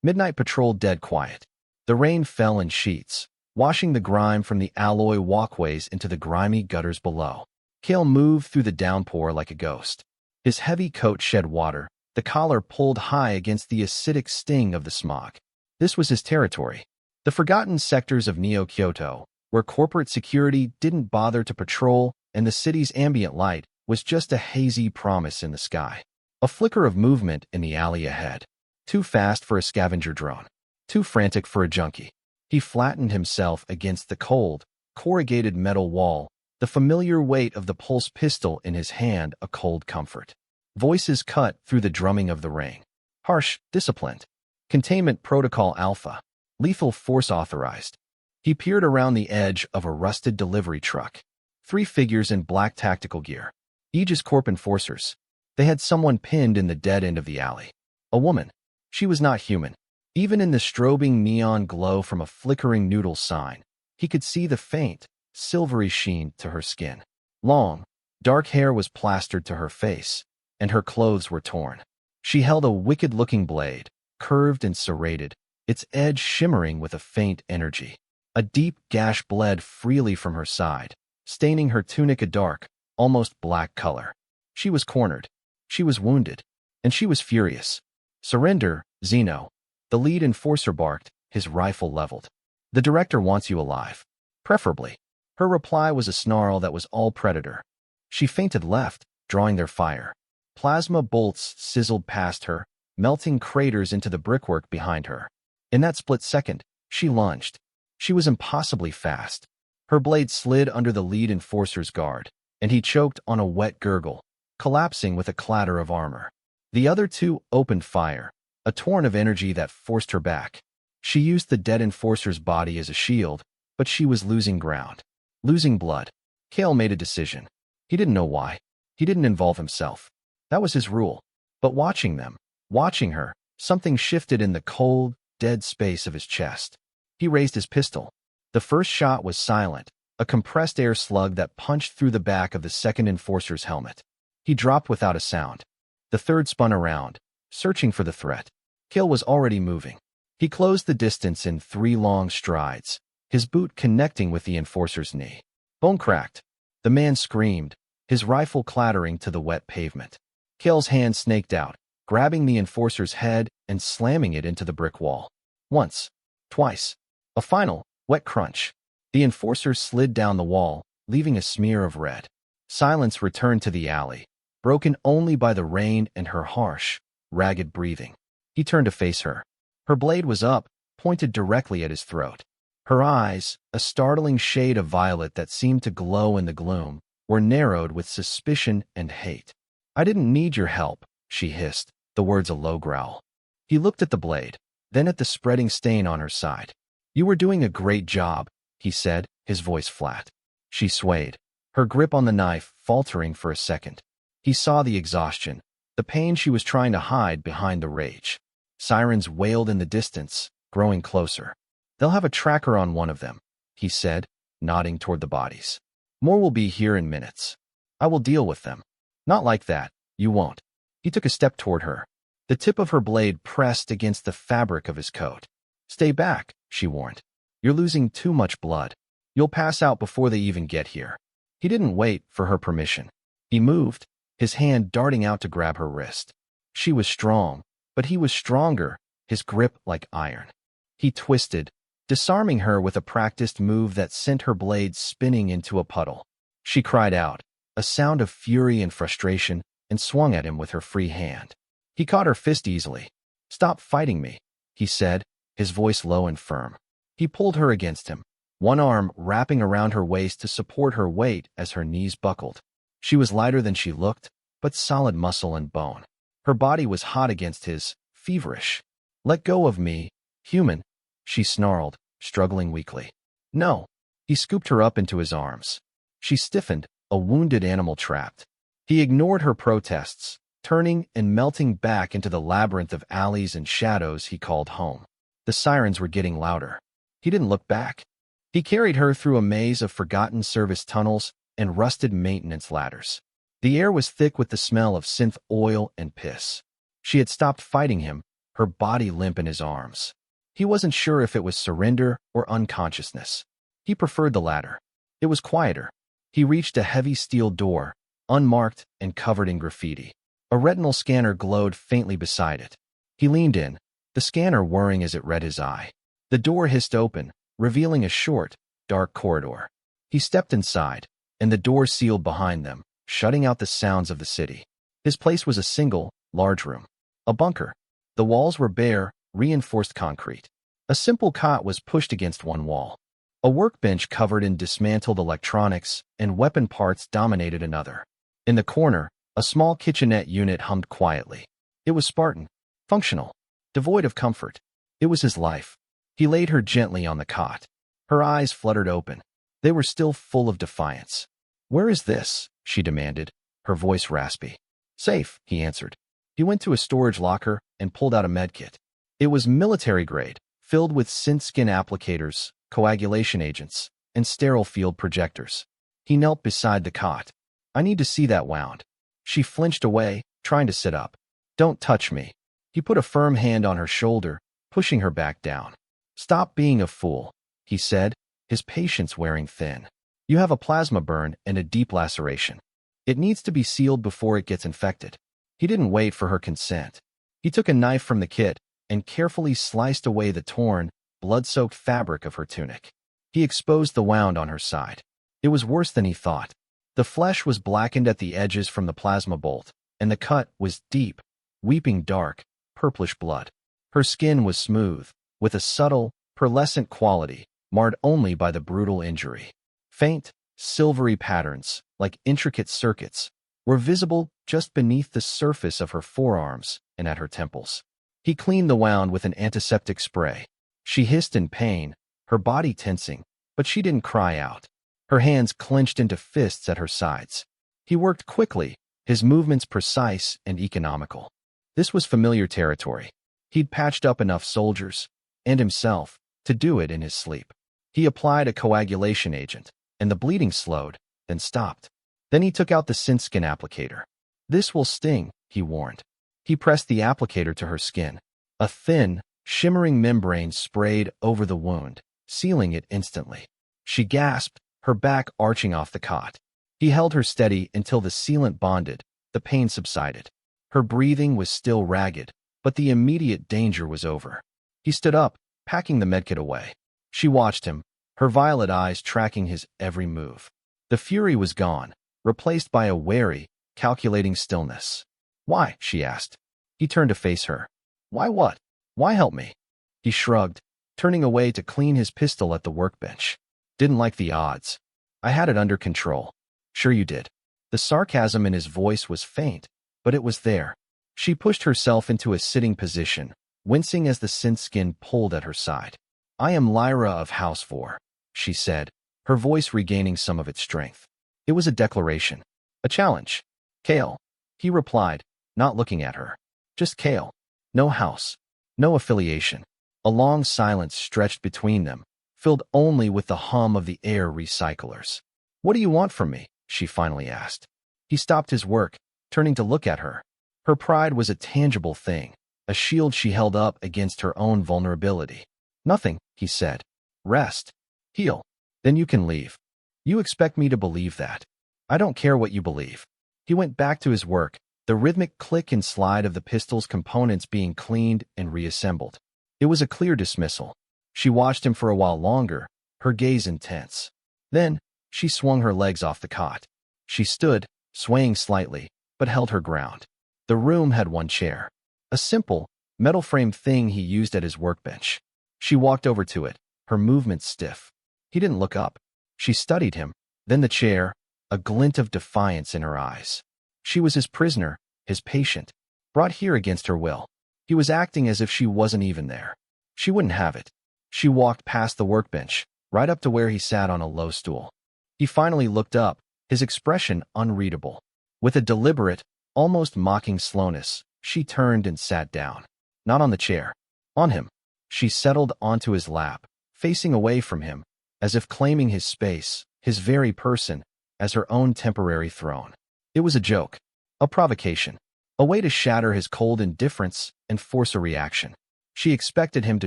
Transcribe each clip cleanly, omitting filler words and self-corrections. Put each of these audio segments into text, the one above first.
Midnight patrol dead quiet. The rain fell in sheets, washing the grime from the alloy walkways into the grimy gutters below. Cale moved through the downpour like a ghost. His heavy coat shed water, the collar pulled high against the acidic sting of the smog. This was his territory. The forgotten sectors of Neo-Kyoto, where corporate security didn't bother to patrol and the city's ambient light was just a hazy promise in the sky. A flicker of movement in the alley ahead. Too fast for a scavenger drone. Too frantic for a junkie. He flattened himself against the cold, corrugated metal wall, the familiar weight of the pulse pistol in his hand a cold comfort. Voices cut through the drumming of the rain. Harsh, disciplined. Containment Protocol Alpha. Lethal force authorized. He peered around the edge of a rusted delivery truck. 3 figures in black tactical gear. Aegis Corp enforcers. They had someone pinned in the dead end of the alley. A woman. She was not human. Even in the strobing neon glow from a flickering noodle sign, he could see the faint, silvery sheen to her skin. Long, dark hair was plastered to her face, and her clothes were torn. She held a wicked-looking blade, curved and serrated, its edge shimmering with a faint energy. A deep gash bled freely from her side, staining her tunic a dark, almost black color. She was cornered. She was wounded. And she was furious. Surrender, Zeno. The lead enforcer barked, his rifle leveled. The director wants you alive. Preferably. Her reply was a snarl that was all predator. She feinted left, drawing their fire. Plasma bolts sizzled past her, melting craters into the brickwork behind her. In that split second, she lunged. She was impossibly fast. Her blade slid under the lead enforcer's guard, and he choked on a wet gurgle, collapsing with a clatter of armor. The other 2 opened fire, a torrent of energy that forced her back. She used the dead enforcer's body as a shield, but she was losing ground. Losing blood. Cale made a decision. He didn't know why. He didn't involve himself. That was his rule. But watching them, watching her, something shifted in the cold, dead space of his chest. He raised his pistol. The first shot was silent, a compressed air slug that punched through the back of the second enforcer's helmet. He dropped without a sound. The third spun around, searching for the threat. Cale was already moving. He closed the distance in 3 long strides, his boot connecting with the enforcer's knee. Bone cracked. The man screamed, his rifle clattering to the wet pavement. Cale's hand snaked out, grabbing the enforcer's head and slamming it into the brick wall. Once. Twice. A final, wet crunch. The enforcer slid down the wall, leaving a smear of red. Silence returned to the alley, broken only by the rain and her harsh, ragged breathing. He turned to face her. Her blade was up, pointed directly at his throat. Her eyes, a startling shade of violet that seemed to glow in the gloom, were narrowed with suspicion and hate. "I didn't need your help," she hissed, the words a low growl. He looked at the blade, then at the spreading stain on her side. "You were doing a great job," he said, his voice flat. She swayed, her grip on the knife faltering for a second. He saw the exhaustion, the pain she was trying to hide behind the rage. Sirens wailed in the distance, growing closer. "They'll have a tracker on one of them," he said, nodding toward the bodies. "More will be here in minutes. I will deal with them." "Not like that, you won't." He took a step toward her. The tip of her blade pressed against the fabric of his coat. "Stay back," she warned. "You're losing too much blood. You'll pass out before they even get here." He didn't wait for her permission. He moved, his hand darting out to grab her wrist. She was strong, but he was stronger, his grip like iron. He twisted, disarming her with a practiced move that sent her blade spinning into a puddle. She cried out, a sound of fury and frustration, and swung at him with her free hand. He caught her fist easily. "Stop fighting me," he said, his voice low and firm. He pulled her against him, one arm wrapping around her waist to support her weight as her knees buckled. She was lighter than she looked, but solid muscle and bone. Her body was hot against his, feverish. "Let go of me, human," she snarled, struggling weakly. "No." He scooped her up into his arms. She stiffened, a wounded animal trapped. He ignored her protests, turning and melting back into the labyrinth of alleys and shadows he called home. The sirens were getting louder. He didn't look back. He carried her through a maze of forgotten service tunnels and rusted maintenance ladders. The air was thick with the smell of synth oil and piss. She had stopped fighting him, her body limp in his arms. He wasn't sure if it was surrender or unconsciousness. He preferred the latter. It was quieter. He reached a heavy steel door, unmarked and covered in graffiti. A retinal scanner glowed faintly beside it. He leaned in, the scanner whirring as it read his eye. The door hissed open, revealing a short, dark corridor. He stepped inside, and the door sealed behind them, shutting out the sounds of the city. His place was a single, large room. A bunker. The walls were bare, reinforced concrete. A simple cot was pushed against one wall. A workbench covered in dismantled electronics and weapon parts dominated another. In the corner, a small kitchenette unit hummed quietly. It was Spartan, functional, devoid of comfort. It was his life. He laid her gently on the cot. Her eyes fluttered open. They were still full of defiance. "Where is this?" she demanded, her voice raspy. "Safe," he answered. He went to a storage locker and pulled out a medkit. It was military grade, filled with synth-skin applicators, coagulation agents, and sterile field projectors. He knelt beside the cot. "I need to see that wound." She flinched away, trying to sit up. "Don't touch me." He put a firm hand on her shoulder, pushing her back down. "Stop being a fool," he said, his patience wearing thin. "You have a plasma burn and a deep laceration. It needs to be sealed before it gets infected." He didn't wait for her consent. He took a knife from the kit and carefully sliced away the torn, blood-soaked fabric of her tunic. He exposed the wound on her side. It was worse than he thought. The flesh was blackened at the edges from the plasma bolt, and the cut was deep, weeping dark, purplish blood. Her skin was smooth, with a subtle, pearlescent quality, marred only by the brutal injury. Faint, silvery patterns, like intricate circuits, were visible just beneath the surface of her forearms and at her temples. He cleaned the wound with an antiseptic spray. She hissed in pain, her body tensing, but she didn't cry out. Her hands clenched into fists at her sides. He worked quickly, his movements precise and economical. This was familiar territory. He'd patched up enough soldiers, and himself, to do it in his sleep. He applied a coagulation agent, and the bleeding slowed, then stopped. Then he took out the synth-skin applicator. "This will sting," he warned. He pressed the applicator to her skin. A thin, shimmering membrane sprayed over the wound, sealing it instantly. She gasped, her back arching off the cot. He held her steady until the sealant bonded, the pain subsided. Her breathing was still ragged, but the immediate danger was over. He stood up, packing the medkit away. She watched him, her violet eyes tracking his every move. The fury was gone, replaced by a wary, calculating stillness. "Why?" she asked. He turned to face her. "Why what? Why help me?" He shrugged, turning away to clean his pistol at the workbench. "Didn't like the odds. I had it under control." "Sure you did." The sarcasm in his voice was faint, but it was there. She pushed herself into a sitting position, wincing as the synth skin pulled at her side. "I am Lyra of House 4, she said, her voice regaining some of its strength. It was a declaration, a challenge. "Kale," he replied, not looking at her. "Just Kale. No house, no affiliation." A long silence stretched between them, filled only with the hum of the air recyclers. "What do you want from me?" she finally asked. He stopped his work, turning to look at her. Her pride was a tangible thing, a shield she held up against her own vulnerability. "Nothing," he said. "Rest. Heal. Then you can leave." "You expect me to believe that?" "I don't care what you believe." He went back to his work, the rhythmic click and slide of the pistol's components being cleaned and reassembled. It was a clear dismissal. She watched him for a while longer, her gaze intense. Then, she swung her legs off the cot. She stood, swaying slightly, but held her ground. The room had one chair. A simple, metal-framed thing he used at his workbench. She walked over to it, her movements stiff. He didn't look up. She studied him, then the chair, a glint of defiance in her eyes. She was his prisoner, his patient, brought here against her will. He was acting as if she wasn't even there. She wouldn't have it. She walked past the workbench, right up to where he sat on a low stool. He finally looked up, his expression unreadable. With a deliberate, almost mocking slowness, she turned and sat down. Not on the chair. On him. She settled onto his lap, facing away from him, as if claiming his space, his very person, as her own temporary throne. It was a joke, a provocation, a way to shatter his cold indifference and force a reaction. She expected him to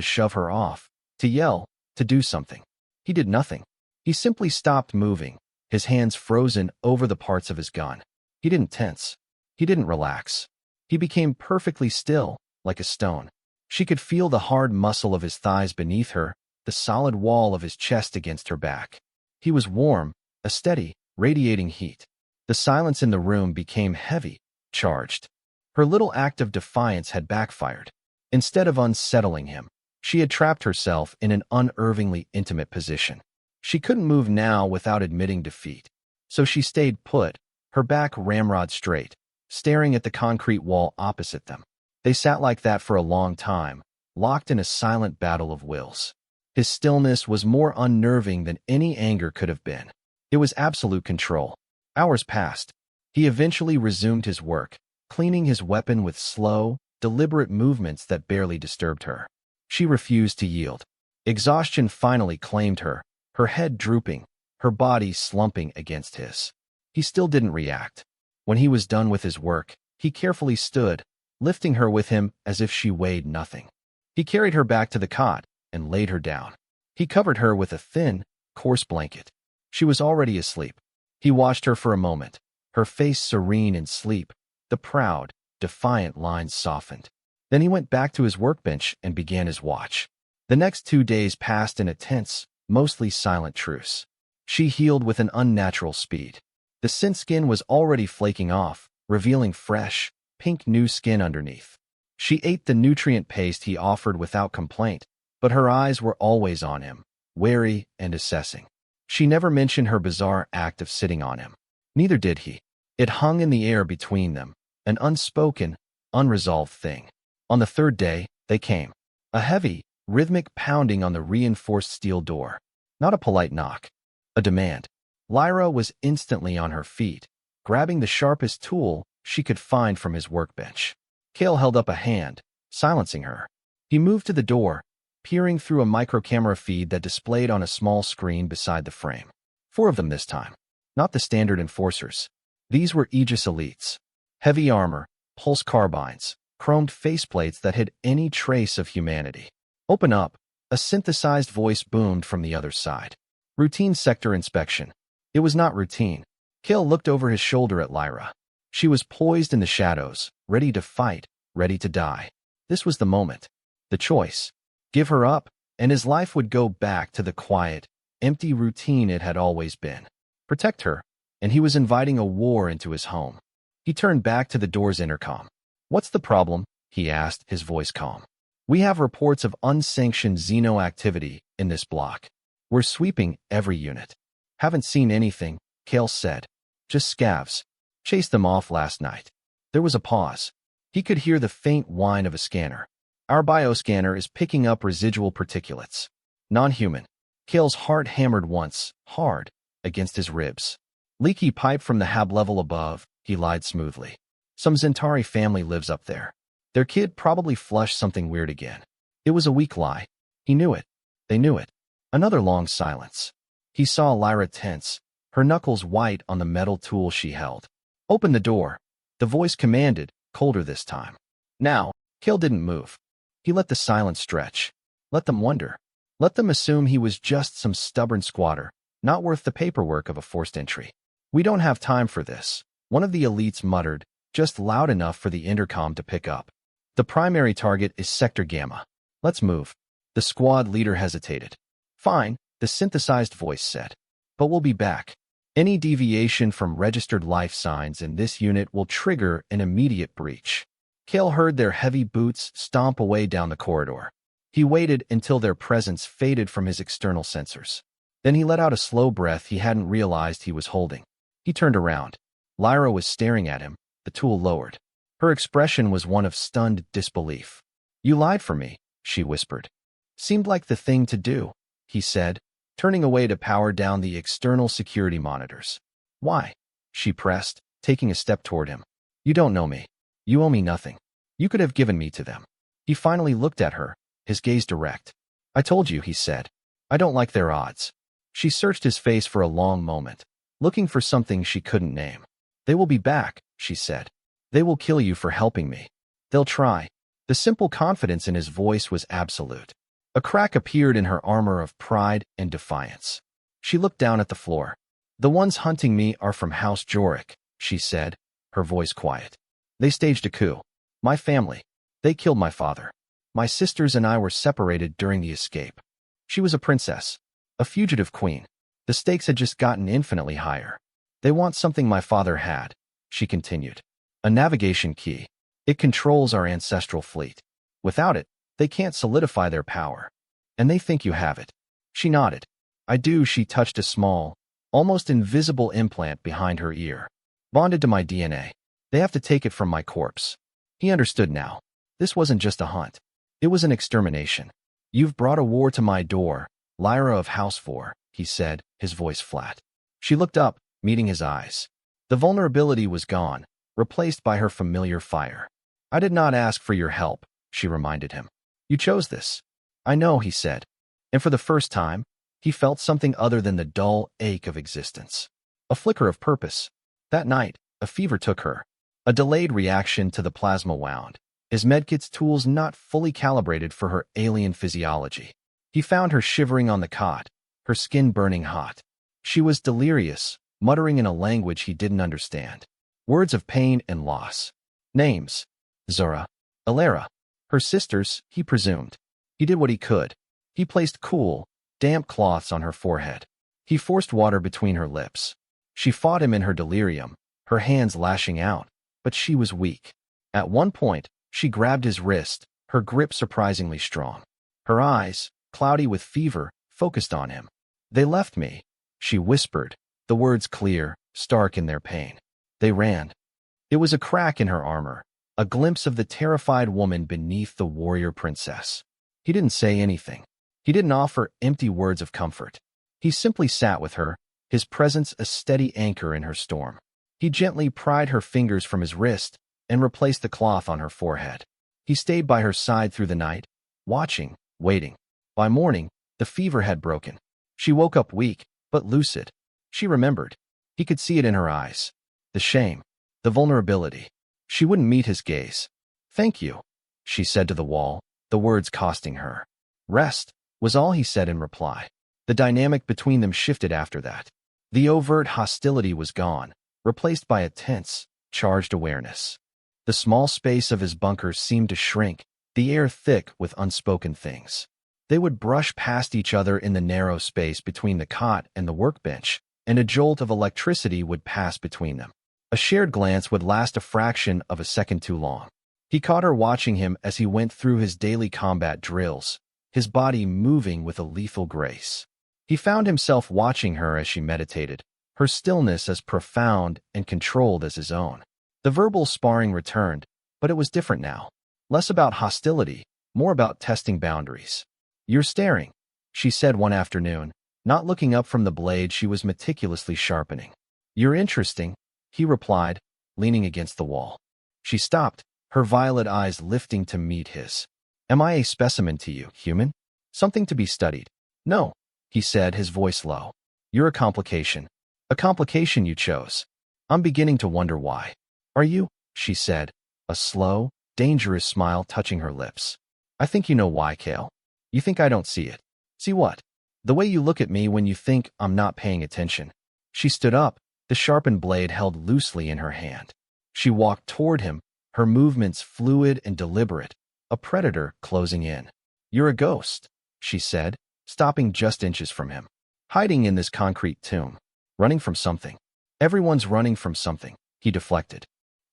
shove her off, to yell, to do something. He did nothing. He simply stopped moving, his hands frozen over the parts of his gun. He didn't tense. He didn't relax. He became perfectly still, like a stone. She could feel the hard muscle of his thighs beneath her, the solid wall of his chest against her back. He was warm, a steady, radiating heat. The silence in the room became heavy, charged. Her little act of defiance had backfired. Instead of unsettling him, she had trapped herself in an unnervingly intimate position. She couldn't move now without admitting defeat. So she stayed put, her back ramrod straight, staring at the concrete wall opposite them. They sat like that for a long time, locked in a silent battle of wills. His stillness was more unnerving than any anger could have been. It was absolute control. Hours passed. He eventually resumed his work, cleaning his weapon with slow, deliberate movements that barely disturbed her. She refused to yield. Exhaustion finally claimed her, her head drooping, her body slumping against his. He still didn't react. When he was done with his work, he carefully stood, lifting her with him as if she weighed nothing. He carried her back to the cot and laid her down. He covered her with a thin, coarse blanket. She was already asleep. He watched her for a moment, her face serene in sleep, the proud, defiant lines softened. Then he went back to his workbench and began his watch. The next 2 days passed in a tense, mostly silent truce. She healed with an unnatural speed. The scent skin was already flaking off, revealing fresh, pink new skin underneath. She ate the nutrient paste he offered without complaint, but her eyes were always on him, wary and assessing. She never mentioned her bizarre act of sitting on him. Neither did he. It hung in the air between them, an unspoken, unresolved thing. On the 3rd day, they came. A heavy, rhythmic pounding on the reinforced steel door. Not a polite knock. A demand. Lyra was instantly on her feet, grabbing the sharpest tool she could find from his workbench. Cale held up a hand, silencing her. He moved to the door, peering through a microcamera feed that displayed on a small screen beside the frame. 4 of them this time. Not the standard enforcers. These were Aegis elites. Heavy armor, pulse carbines, chromed faceplates that hid any trace of humanity. Open up, a synthesized voice boomed from the other side. Routine sector inspection. It was not routine. Cale looked over his shoulder at Lyra. She was poised in the shadows, ready to fight, ready to die. This was the moment. The choice. Give her up, and his life would go back to the quiet, empty routine it had always been. Protect her, and he was inviting a war into his home. He turned back to the door's intercom. "What's the problem?" he asked, his voice calm. "We have reports of unsanctioned Xeno activity in this block. We're sweeping every unit." "Haven't seen anything," Cale said. "Just scavs. Chased them off last night." There was a pause. He could hear the faint whine of a scanner. "Our bioscanner is picking up residual particulates. Non-human." Cale's heart hammered once, hard, against his ribs. "Leaky pipe from the hab level above," he lied smoothly. "Some Zentari family lives up there. Their kid probably flushed something weird again." It was a weak lie. He knew it. They knew it. Another long silence. He saw Lyra tense, her knuckles white on the metal tool she held. "Open the door," the voice commanded, colder this time. Now, Cale didn't move. He let the silence stretch. Let them wonder. Let them assume he was just some stubborn squatter, not worth the paperwork of a forced entry. "We don't have time for this," one of the elites muttered, just loud enough for the intercom to pick up. "The primary target is Sector Gamma. Let's move." The squad leader hesitated. "Fine," the synthesized voice said. "But we'll be back. Any deviation from registered life signs in this unit will trigger an immediate breach." Cale heard their heavy boots stomp away down the corridor. He waited until their presence faded from his external sensors. Then he let out a slow breath he hadn't realized he was holding. He turned around. Lyra was staring at him, the tool lowered. Her expression was one of stunned disbelief. "You lied for me," she whispered. "Seemed like the thing to do," he said, turning away to power down the external security monitors. "Why?" she pressed, taking a step toward him. "You don't know me. You owe me nothing. You could have given me to them." He finally looked at her, his gaze direct. "I told you," he said. "I don't like their odds." She searched his face for a long moment, looking for something she couldn't name. "They will be back," she said. "They will kill you for helping me. They'll try." The simple confidence in his voice was absolute. A crack appeared in her armor of pride and defiance. She looked down at the floor. "The ones hunting me are from House Jorik," she said, her voice quiet. "They staged a coup. My family. They killed my father. My sisters and I were separated during the escape. She was a princess, a fugitive queen. The stakes had just gotten infinitely higher. They want something my father had," she continued. "A navigation key. It controls our ancestral fleet. Without it, they can't solidify their power. And they think you have it." She nodded. "I do." She touched a small, almost invisible implant behind her ear. "Bonded to my DNA. They have to take it from my corpse." He understood now. This wasn't just a hunt. It was an extermination. "You've brought a war to my door, Lyra of House 4, he said, his voice flat. She looked up, meeting his eyes. The vulnerability was gone, replaced by her familiar fire. "I did not ask for your help," she reminded him. "You chose this." "I know," he said. And for the first time, he felt something other than the dull ache of existence. A flicker of purpose. That night, a fever took her. A delayed reaction to the plasma wound. His medkit's tools not fully calibrated for her alien physiology. He found her shivering on the cot, her skin burning hot. She was delirious, muttering in a language he didn't understand. Words of pain and loss. Names. Zura. Alara. Her sisters, he presumed. He did what he could. He placed cool, damp cloths on her forehead. He forced water between her lips. She fought him in her delirium, her hands lashing out, but she was weak. At one point, she grabbed his wrist, her grip surprisingly strong. Her eyes, cloudy with fever, focused on him. "They left me," she whispered, the words clear, stark in their pain. "They ran." It was a crack in her armor, a glimpse of the terrified woman beneath the warrior princess. He didn't say anything. He didn't offer empty words of comfort. He simply sat with her, his presence a steady anchor in her storm. He gently pried her fingers from his wrist and replaced the cloth on her forehead. He stayed by her side through the night, watching, waiting. By morning, the fever had broken. She woke up weak, but lucid. She remembered. He could see it in her eyes. The shame, the vulnerability. She wouldn't meet his gaze. "Thank you," she said to the wall, the words costing her. "Rest," was all he said in reply. The dynamic between them shifted after that. The overt hostility was gone, replaced by a tense, charged awareness. The small space of his bunker seemed to shrink, the air thick with unspoken things. They would brush past each other in the narrow space between the cot and the workbench, and a jolt of electricity would pass between them. A shared glance would last a fraction of a second too long. He caught her watching him as he went through his daily combat drills, his body moving with a lethal grace. He found himself watching her as she meditated, her stillness as profound and controlled as his own. The verbal sparring returned, but it was different now. Less about hostility, more about testing boundaries. "You're staring," she said one afternoon, not looking up from the blade she was meticulously sharpening. "You're interesting," he replied, leaning against the wall. She stopped, her violet eyes lifting to meet his. "Am I a specimen to you, human? Something to be studied?" "No," he said, his voice low. "You're a complication. A complication you chose. I'm beginning to wonder why." "Are you?" she said, a slow, dangerous smile touching her lips. "I think you know why, Kale. You think I don't see it." "See what?" "The way you look at me when you think I'm not paying attention." She stood up, the sharpened blade held loosely in her hand. She walked toward him, her movements fluid and deliberate, a predator closing in. "You're a ghost," she said, stopping just inches from him. "Hiding in this concrete tomb. Running from something." "Everyone's running from something," he deflected.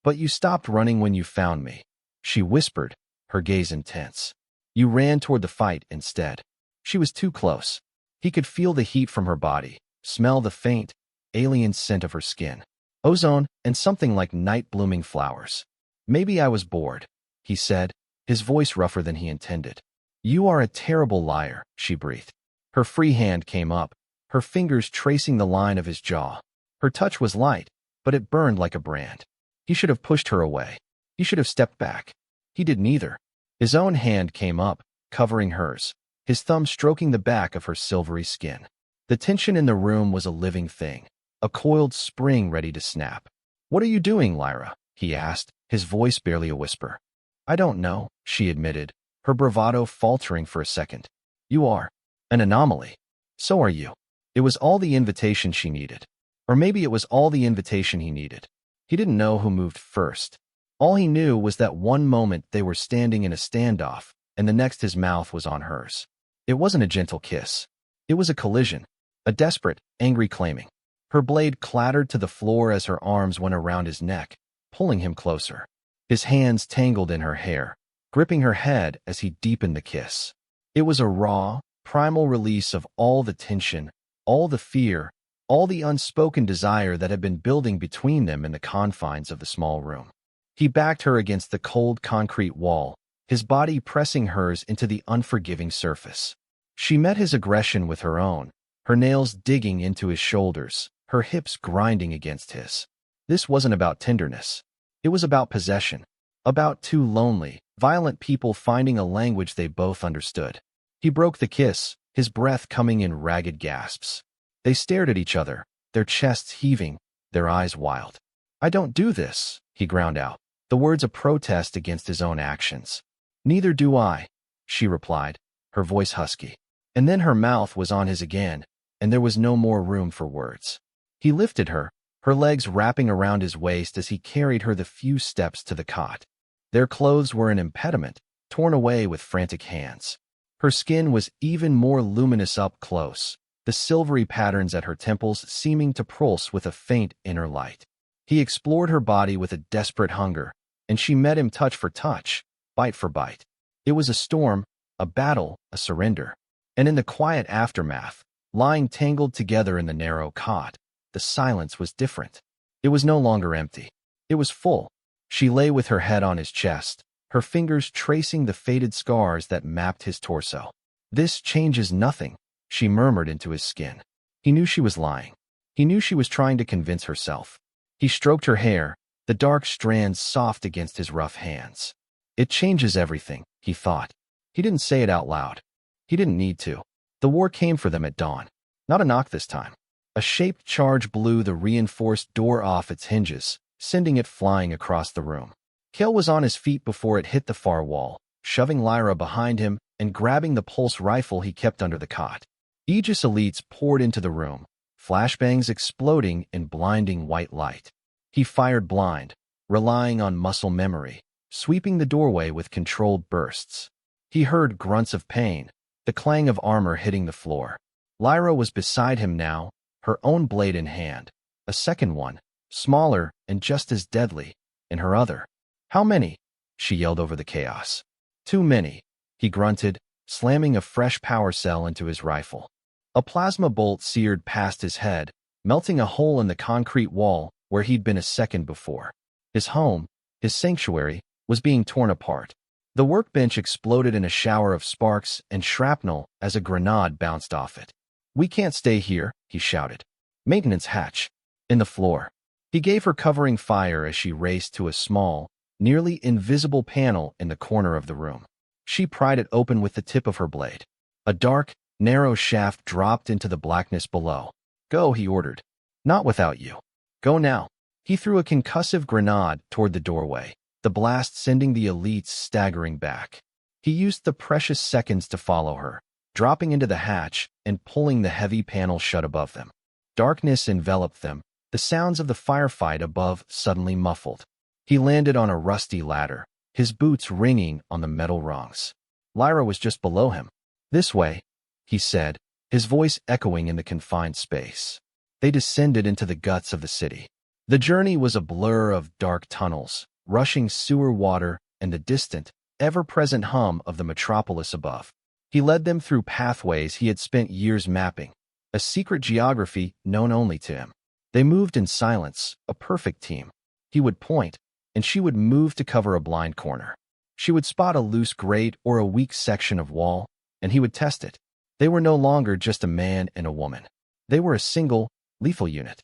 "But you stopped running when you found me," she whispered, her gaze intense. "You ran toward the fight instead." She was too close. He could feel the heat from her body, smell the faint, alien scent of her skin. Ozone and something like night-blooming flowers. "Maybe I was bored," he said, his voice rougher than he intended. "You are a terrible liar," she breathed. Her free hand came up, her fingers tracing the line of his jaw. Her touch was light, but it burned like a brand. He should have pushed her away. He should have stepped back. He did neither. His own hand came up, covering hers, his thumb stroking the back of her silvery skin. The tension in the room was a living thing, a coiled spring ready to snap. "What are you doing, Lyra?" he asked, his voice barely a whisper. I don't know, she admitted, her bravado faltering for a second. You are an anomaly. So are you. It was all the invitation she needed. Or maybe it was all the invitation he needed. He didn't know who moved first. All he knew was that one moment they were standing in a standoff, and the next his mouth was on hers. It wasn't a gentle kiss. It was a collision, a desperate, angry claiming. Her blade clattered to the floor as her arms went around his neck, pulling him closer. His hands tangled in her hair, gripping her head as he deepened the kiss. It was a raw, primal release of all the tension, all the fear, all the unspoken desire that had been building between them in the confines of the small room. He backed her against the cold concrete wall, his body pressing hers into the unforgiving surface. She met his aggression with her own, her nails digging into his shoulders, her hips grinding against his. This wasn't about tenderness. It was about possession, about two lonely, violent people finding a language they both understood. He broke the kiss, his breath coming in ragged gasps. They stared at each other, their chests heaving, their eyes wild. I don't do this, he ground out, the words a protest against his own actions. Neither do I, she replied, her voice husky. And then her mouth was on his again, and there was no more room for words. He lifted her, her legs wrapping around his waist as he carried her the few steps to the cot. Their clothes were an impediment, torn away with frantic hands. Her skin was even more luminous up close, the silvery patterns at her temples seeming to pulse with a faint inner light. He explored her body with a desperate hunger, and she met him touch for touch, bite for bite. It was a storm, a battle, a surrender. And in the quiet aftermath, lying tangled together in the narrow cot, the silence was different. It was no longer empty. It was full. She lay with her head on his chest, her fingers tracing the faded scars that mapped his torso. This changes nothing, she murmured into his skin. He knew she was lying. He knew she was trying to convince herself. He stroked her hair, the dark strands soft against his rough hands. It changes everything, he thought. He didn't say it out loud. He didn't need to. The war came for them at dawn. Not a knock this time. A shaped charge blew the reinforced door off its hinges, sending it flying across the room. Cale was on his feet before it hit the far wall, shoving Lyra behind him and grabbing the pulse rifle he kept under the cot. Aegis elites poured into the room, flashbangs exploding in blinding white light. He fired blind, relying on muscle memory, sweeping the doorway with controlled bursts. He heard grunts of pain, the clang of armor hitting the floor. Lyra was beside him now, her own blade in hand, a second one, smaller and just as deadly, in her other. How many? She yelled over the chaos. Too many, he grunted, slamming a fresh power cell into his rifle. A plasma bolt seared past his head, melting a hole in the concrete wall where he'd been a second before. His home, his sanctuary, was being torn apart. The workbench exploded in a shower of sparks and shrapnel as a grenade bounced off it. We can't stay here, he shouted. Maintenance hatch. In the floor. He gave her covering fire as she raced to a small, nearly invisible panel in the corner of the room. She pried it open with the tip of her blade. A dark, narrow shaft dropped into the blackness below. Go, he ordered. Not without you. Go now. He threw a concussive grenade toward the doorway, the blast sending the elites staggering back. He used the precious seconds to follow her, dropping into the hatch and pulling the heavy panel shut above them. Darkness enveloped them, the sounds of the firefight above suddenly muffled. He landed on a rusty ladder, his boots ringing on the metal rungs. Lyra was just below him. This way, he said, his voice echoing in the confined space. They descended into the guts of the city. The journey was a blur of dark tunnels, rushing sewer water, and the distant, ever-present hum of the metropolis above. He led them through pathways he had spent years mapping, a secret geography known only to him. They moved in silence, a perfect team. He would point, and she would move to cover a blind corner. She would spot a loose grate or a weak section of wall, and he would test it. They were no longer just a man and a woman. They were a single, lethal unit.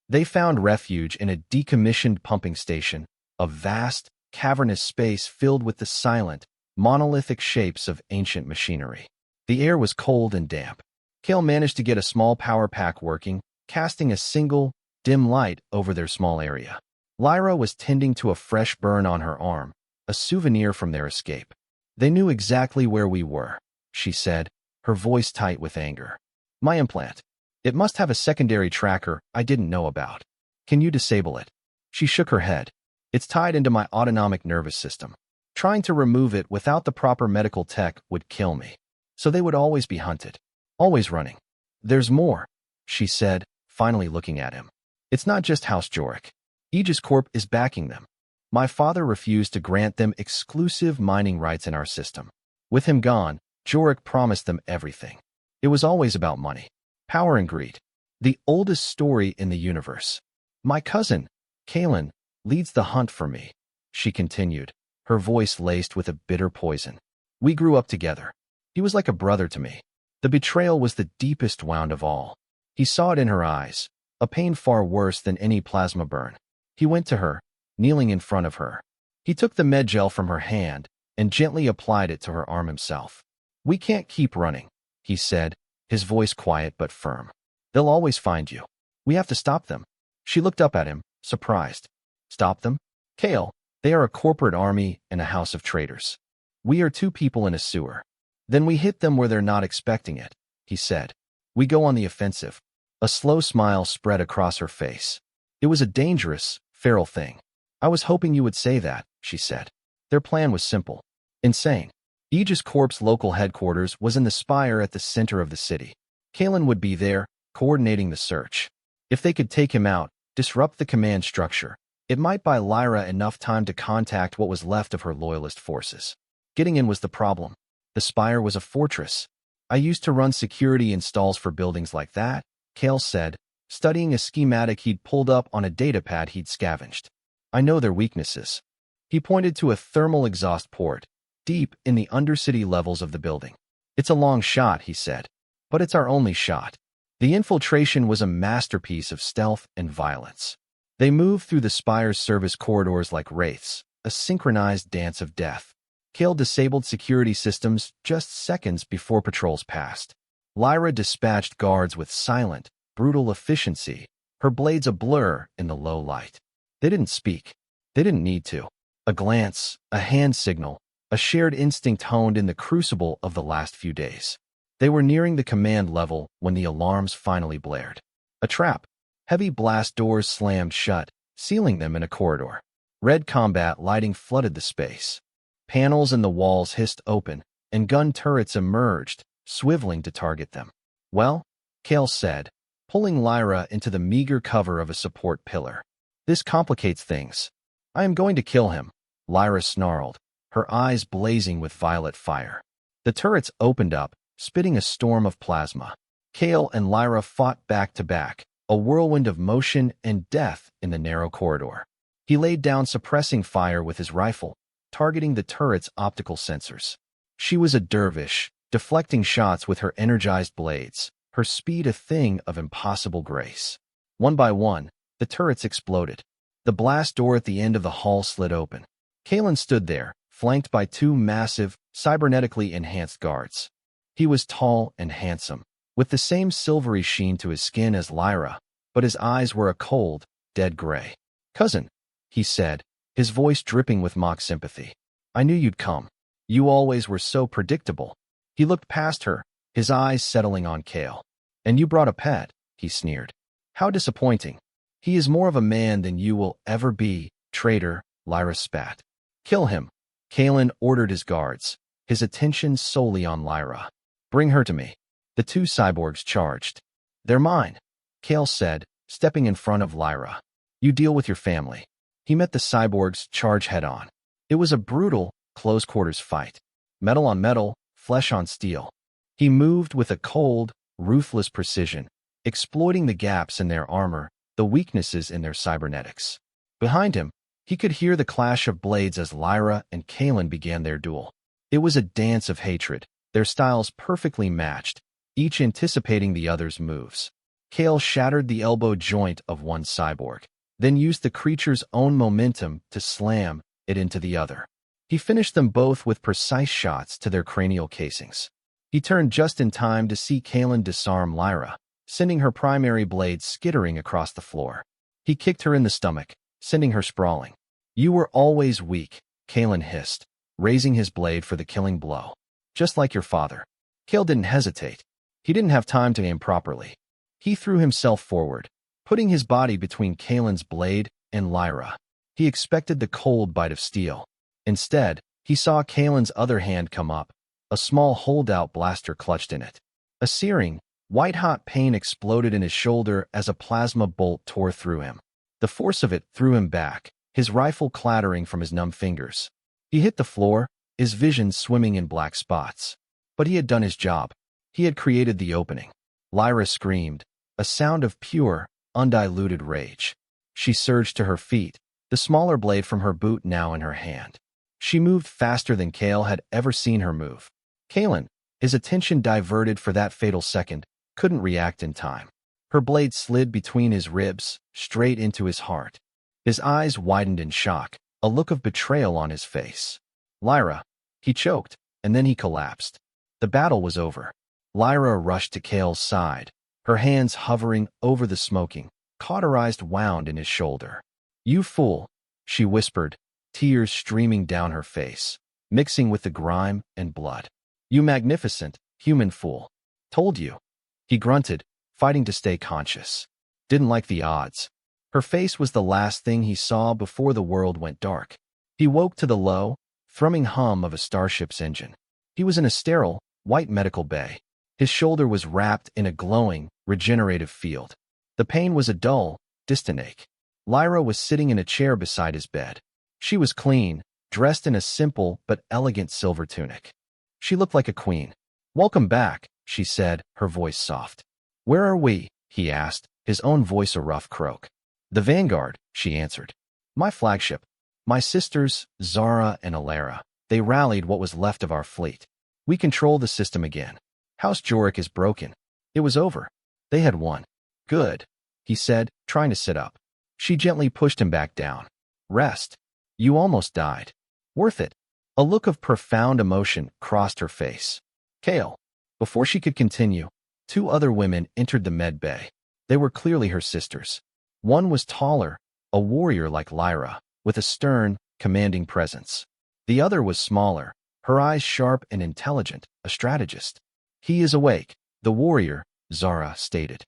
They found refuge in a decommissioned pumping station, a vast, cavernous space filled with the silent, monolithic shapes of ancient machinery. The air was cold and damp. Cale managed to get a small power pack working, casting a single, dim light over their small area. Lyra was tending to a fresh burn on her arm, a souvenir from their escape. They knew exactly where we were, she said, her voice tight with anger. My implant. It must have a secondary tracker I didn't know about. Can you disable it? She shook her head. It's tied into my autonomic nervous system. Trying to remove it without the proper medical tech would kill me. So they would always be hunted. Always running. There's more, she said, finally looking at him. It's not just House Jorik. Aegis Corp is backing them. My father refused to grant them exclusive mining rights in our system. With him gone, Jorik promised them everything. It was always about money, power and greed. The oldest story in the universe. My cousin, Kalen, leads the hunt for me, she continued, her voice laced with a bitter poison. We grew up together. He was like a brother to me. The betrayal was the deepest wound of all. He saw it in her eyes, a pain far worse than any plasma burn. He went to her, kneeling in front of her. He took the med gel from her hand and gently applied it to her arm himself. We can't keep running, he said, his voice quiet but firm. They'll always find you. We have to stop them. She looked up at him, surprised. Stop them? Kale, they are a corporate army and a house of traitors. We are two people in a sewer. Then we hit them where they're not expecting it, he said. We go on the offensive. A slow smile spread across her face. It was a dangerous, feral thing. I was hoping you would say that, she said. Their plan was simple. Insane. Aegis Corp's local headquarters was in the spire at the center of the city. Kalen would be there, coordinating the search. If they could take him out, disrupt the command structure, it might buy Lyra enough time to contact what was left of her loyalist forces. Getting in was the problem. The spire was a fortress. I used to run security installs for buildings like that, Kale said, studying a schematic he'd pulled up on a datapad he'd scavenged. I know their weaknesses. He pointed to a thermal exhaust port, deep in the undercity levels of the building. It's a long shot, he said, but it's our only shot. The infiltration was a masterpiece of stealth and violence. They moved through the spire's service corridors like wraiths, a synchronized dance of death. Kale disabled security systems just seconds before patrols passed. Lyra dispatched guards with silent, brutal efficiency, her blades a blur in the low light. They didn't speak. They didn't need to. A glance, a hand signal, a shared instinct honed in the crucible of the last few days. They were nearing the command level when the alarms finally blared. A trap. Heavy blast doors slammed shut, sealing them in a corridor. Red combat lighting flooded the space. Panels in the walls hissed open, and gun turrets emerged, swiveling to target them. Well, Kale said, pulling Lyra into the meager cover of a support pillar. This complicates things. I am going to kill him, Lyra snarled, her eyes blazing with violet fire. The turrets opened up, spitting a storm of plasma. Kale and Lyra fought back to back, a whirlwind of motion and death in the narrow corridor. He laid down suppressing fire with his rifle, targeting the turret's optical sensors. She was a dervish, deflecting shots with her energized blades, her speed a thing of impossible grace. One by one, the turrets exploded. The blast door at the end of the hall slid open. Kalen stood there, flanked by two massive, cybernetically enhanced guards. He was tall and handsome, with the same silvery sheen to his skin as Lyra, but his eyes were a cold, dead gray. Cousin, he said, his voice dripping with mock sympathy. I knew you'd come. You always were so predictable. He looked past her, his eyes settling on Kale. And you brought a pet, he sneered. How disappointing. He is more of a man than you will ever be, traitor, Lyra spat. Kill him. Kalen ordered his guards, his attention solely on Lyra. Bring her to me. The two cyborgs charged. They're mine, Kale said, stepping in front of Lyra. You deal with your family. He met the cyborgs' charge head-on. It was a brutal, close-quarters fight. Metal on metal, flesh on steel. He moved with a cold, ruthless precision, exploiting the gaps in their armor, the weaknesses in their cybernetics. Behind him, he could hear the clash of blades as Lyra and Kalen began their duel. It was a dance of hatred, their styles perfectly matched, each anticipating the other's moves. Kale shattered the elbow joint of one cyborg, then used the creature's own momentum to slam it into the other. He finished them both with precise shots to their cranial casings. He turned just in time to see Kalen disarm Lyra, sending her primary blade skittering across the floor. He kicked her in the stomach, sending her sprawling. You were always weak, Kalen hissed, raising his blade for the killing blow. Just like your father. Kale didn't hesitate. He didn't have time to aim properly. He threw himself forward, putting his body between Kalen's blade and Lyra. He expected the cold bite of steel. Instead, he saw Kalen's other hand come up, a small holdout blaster clutched in it. A searing, white-hot pain exploded in his shoulder as a plasma bolt tore through him. The force of it threw him back, his rifle clattering from his numb fingers. He hit the floor, his vision swimming in black spots. But he had done his job. He had created the opening. Lyra screamed, a sound of pure, undiluted rage. She surged to her feet, the smaller blade from her boot now in her hand. She moved faster than Kale had ever seen her move. Kalen, his attention diverted for that fatal second, couldn't react in time. Her blade slid between his ribs, straight into his heart. His eyes widened in shock, a look of betrayal on his face. Lyra, he choked, and then he collapsed. The battle was over. Lyra rushed to Kale's side, her hands hovering over the smoking, cauterized wound in his shoulder. You fool, she whispered, tears streaming down her face, mixing with the grime and blood. You magnificent, human fool. Told you. He grunted, fighting to stay conscious. Didn't like the odds. Her face was the last thing he saw before the world went dark. He woke to the low, thrumming hum of a starship's engine. He was in a sterile, white medical bay. His shoulder was wrapped in a glowing, regenerative field. The pain was a dull, distant ache. Lyra was sitting in a chair beside his bed. She was clean, dressed in a simple but elegant silver tunic. She looked like a queen. Welcome back, she said, her voice soft. Where are we? He asked, his own voice a rough croak. The Vanguard, she answered. My flagship. My sisters, Zara and Alara. They rallied what was left of our fleet. We control the system again. House Jorik is broken. It was over. They had won. Good, he said, trying to sit up. She gently pushed him back down. Rest. You almost died. Worth it. A look of profound emotion crossed her face. Kale. Before she could continue, two other women entered the med bay. They were clearly her sisters. One was taller, a warrior like Lyra, with a stern, commanding presence. The other was smaller, her eyes sharp and intelligent, a strategist. He is awake, the warrior, Zara stated.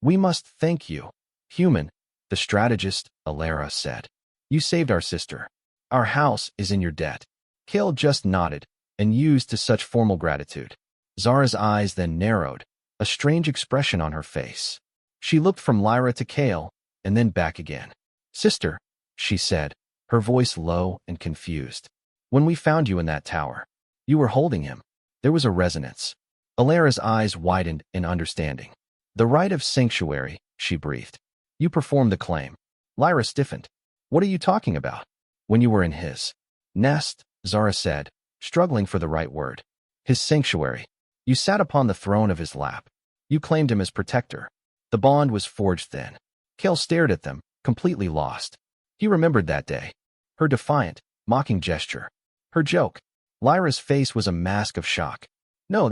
We must thank you. Human, the strategist, Alara said. You saved our sister. Our house is in your debt. Kale just nodded, and used to such formal gratitude. Zara's eyes then narrowed, a strange expression on her face. She looked from Lyra to Kale, and then back again. Sister, she said, her voice low and confused. When we found you in that tower, you were holding him. There was a resonance. Alara's eyes widened in understanding. The rite of sanctuary, she breathed. You performed the claim. Lyra stiffened. What are you talking about? When you were in his nest, Zara said, struggling for the right word. His sanctuary. You sat upon the throne of his lap. You claimed him as protector. The bond was forged then. Kale stared at them, completely lost. He remembered that day. Her defiant, mocking gesture. Her joke. Lyra's face was a mask of shock. No,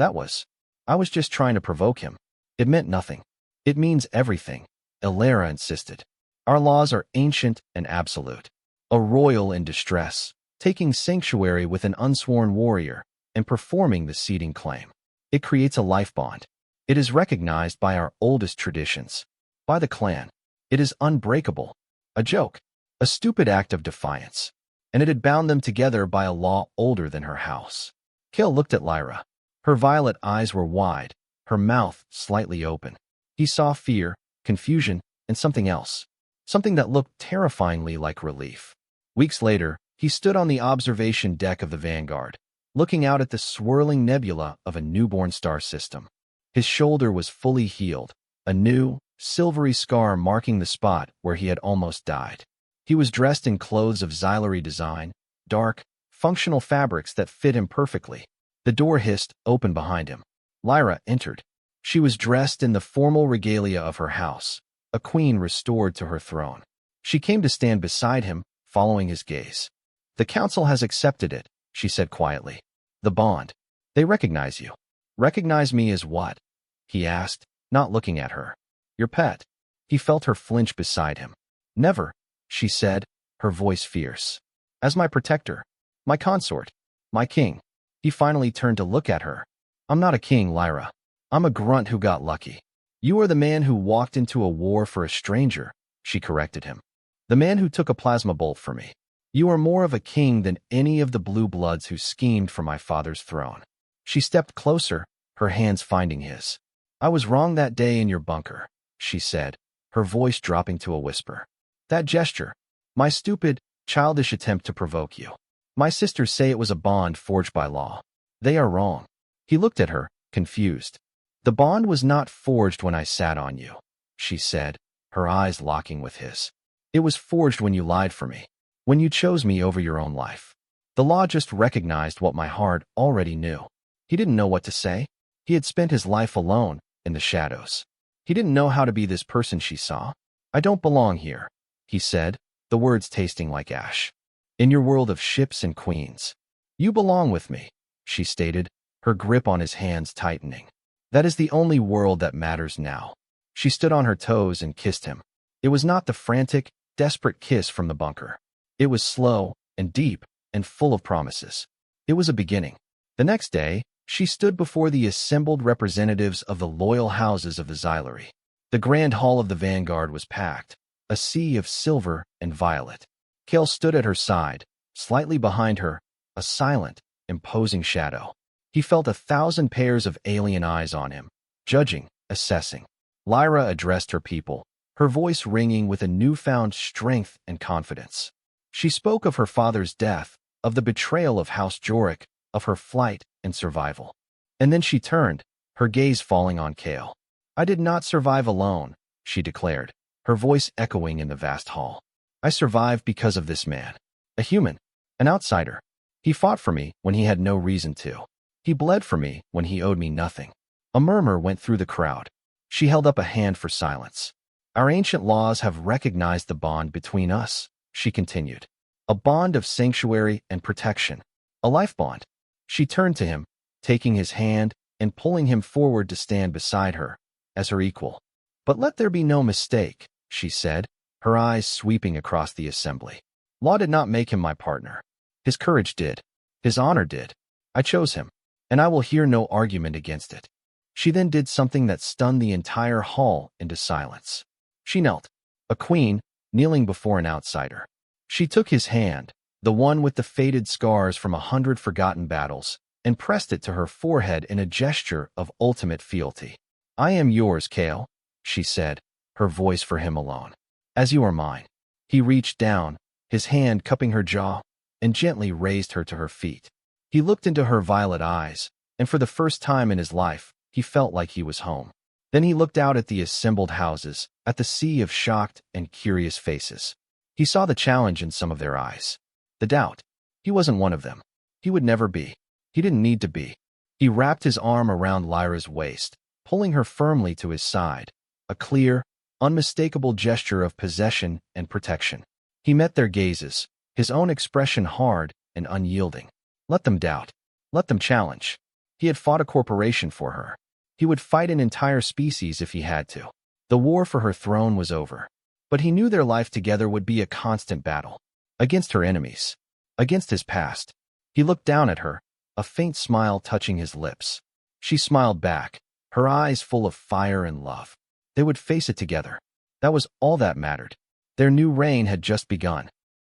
I was just trying to provoke him. It meant nothing. It means everything, Alara insisted. Our laws are ancient and absolute. A royal in distress, taking sanctuary with an unsworn warrior, and performing the ceding claim. It creates a life bond. It is recognized by our oldest traditions. By the clan. It is unbreakable. A joke. A stupid act of defiance. And it had bound them together by a law older than her house. Kale looked at Lyra. Her violet eyes were wide, her mouth slightly open. He saw fear, confusion, and something else. Something that looked terrifyingly like relief. Weeks later, he stood on the observation deck of the Vanguard, looking out at the swirling nebula of a newborn star system. His shoulder was fully healed, a new, silvery scar marking the spot where he had almost died. He was dressed in clothes of xylery design, dark, functional fabrics that fit him perfectly. The door hissed open behind him. Lyra entered. She was dressed in the formal regalia of her house, a queen restored to her throne. She came to stand beside him, following his gaze. The council has accepted it, she said quietly. The bond. They recognize you. Recognize me as what? He asked, not looking at her. Your pet. He felt her flinch beside him. Never, she said, her voice fierce. As my protector. My consort. My king. He finally turned to look at her. I'm not a king, Lyra. I'm a grunt who got lucky. You are the man who walked into a war for a stranger, she corrected him. The man who took a plasma bolt for me. You are more of a king than any of the blue bloods who schemed for my father's throne. She stepped closer, her hands finding his. I was wrong that day in your bunker, she said, her voice dropping to a whisper. That gesture, my stupid, childish attempt to provoke you. My sisters say it was a bond forged by law. They are wrong. He looked at her, confused. The bond was not forged when I sat on you, she said, her eyes locking with his. It was forged when you lied for me, when you chose me over your own life. The law just recognized what my heart already knew. He didn't know what to say. He had spent his life alone, in the shadows. He didn't know how to be this person she saw. I don't belong here, he said, the words tasting like ash. In your world of ships and queens. You belong with me, she stated, her grip on his hands tightening. That is the only world that matters now. She stood on her toes and kissed him. It was not the frantic, desperate kiss from the bunker. It was slow and deep and full of promises. It was a beginning. The next day, she stood before the assembled representatives of the loyal houses of the Xylary. The grand hall of the vanguard was packed, a sea of silver and violet. Kale stood at her side, slightly behind her, a silent, imposing shadow. He felt 1,000 pairs of alien eyes on him, judging, assessing. Lyra addressed her people, her voice ringing with a newfound strength and confidence. She spoke of her father's death, of the betrayal of House Jorik, of her flight and survival. And then she turned, her gaze falling on Kale. I did not survive alone, she declared, her voice echoing in the vast hall. I survived because of this man. A human, an outsider. He fought for me when he had no reason to. He bled for me when he owed me nothing. A murmur went through the crowd. She held up a hand for silence. Our ancient laws have recognized the bond between us, she continued. A bond of sanctuary and protection. A life bond. She turned to him, taking his hand and pulling him forward to stand beside her, as her equal. But let there be no mistake, she said, her eyes sweeping across the assembly. Law did not make him my partner. His courage did. His honor did. I chose him, and I will hear no argument against it. She then did something that stunned the entire hall into silence. She knelt, a queen, kneeling before an outsider. She took his hand, the one with the faded scars from 100 forgotten battles, and pressed it to her forehead in a gesture of ultimate fealty. I am yours, Kale, she said, her voice for him alone. As you are mine. He reached down, his hand cupping her jaw, and gently raised her to her feet. He looked into her violet eyes, and for the first time in his life, he felt like he was home. Then he looked out at the assembled houses, at the sea of shocked and curious faces. He saw the challenge in some of their eyes. The doubt. He wasn't one of them. He would never be. He didn't need to be. He wrapped his arm around Lyra's waist, pulling her firmly to his side, a clear, unmistakable gesture of possession and protection. He met their gazes, his own expression hard and unyielding. Let them doubt. Let them challenge. He had fought a corporation for her. He would fight an entire species if he had to. The war for her throne was over. But he knew their life together would be a constant battle. Against her enemies. Against his past. He looked down at her, a faint smile touching his lips. She smiled back, her eyes full of fire and love. They would face it together. That was all that mattered. Their new reign had just begun.